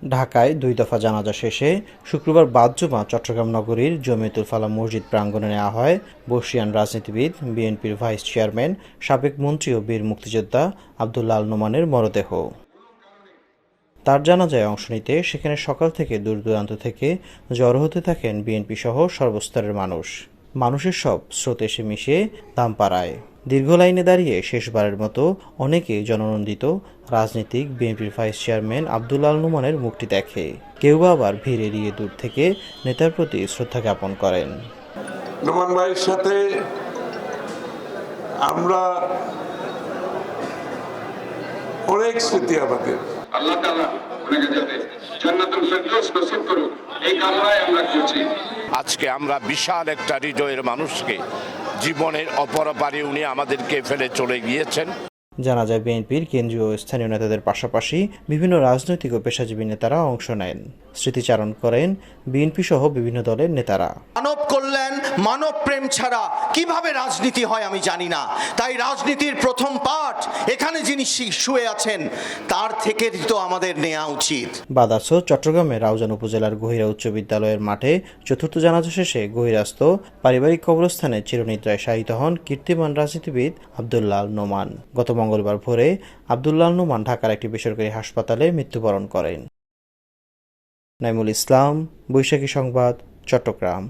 ঢাকায় ২ দফা জানাজা শেষে শুক্রবার বাদ জুমা চট্টগ্রাম নগরীর জমিয়তুল ফালাহ মসজিদ প্রাঙ্গণে নেওয়া হয় বর্ষিয়ান রাজনীতিবিদ, বিএনপির ভাইস চেয়ারম্যান, সাবেক মন্ত্রী ও বীর মুক্তিযোদ্ধা আব্দুল্লাহ আল নোমানের মরদেহ। তার জানাজায় অংশ নিতে সেখানে সকাল থেকে দূর দূরান্ত থেকে জড়ো হতে থাকেন বিএনপি সহ সর্বস্তরের মানুষ। মানুষের সব স্রোত এসে মিশে দামপাড়ায় দীর্ঘ লাইনে দাঁড়িয়ে শেষবারের মতো অনেকে জননন্দিত রাজনীতিক বিএনপির ভাইস চেয়ারম্যান আব্দুল্লাহ আল নোমানের মুখটি দেখে। কেউ বা আবার ভিড় এড়িয়ে দূর থেকে নেতার প্রতি শ্রদ্ধা জ্ঞাপন করেন। নোমান ভাইয়ের সাথে আমরা অনেক স্মৃতি আমাদের। আল্লাহ তাআলা ওনাকে যাতে জান্নাতুল ফেরদৌস নসিব করুক এই কামনায় আমরা করছি। আজকে আমরা বিশাল একটা হৃদয়ের মানুষকে জীবনের অপরপারে উনি আমাদেরকে ফেলে চলে গিয়েছেন। জানাজায় বিএনপির কেন্দ্রীয় ও স্থানীয় নেতাদের পাশাপাশি বিভিন্ন রাজনৈতিক ও পেশাজীবী নেতারা অংশ নেন। স্মৃতিচারণ করেন বিএনপি সহ বিভিন্ন দলের নেতারা। মানব কল্যাণ, মানব প্রেম ছাড়া কিভাবে রাজনীতি হয় আমি জানি না। তাই রাজনীতির প্রথম পাঠ এখানে যিনি শুয়ে আছেন তার থেকে তো আমাদের নেওয়া উচিত। বাদার্স চট্টগ্রামের রাউজান উপজেলার গহিরা উচ্চ বিদ্যালয়ের মাঠে চতুর্থ জানাজা শেষে গহিরাস্ত পারিবারিক কবরস্থানে চিরনিদ্রায় শায়িত হন কীর্তিমান রাজনীতিবিদ আব্দুল্লাহ আল নোমান। গত মঙ্গলবার ভোরে আব্দুল্লাহ আল নোমান ঢাকার একটি বেসরকারি হাসপাতালে মৃত্যুবরণ করেন। নাইমুল ইসলাম, বৈশাখী সংবাদ, চট্টগ্রাম।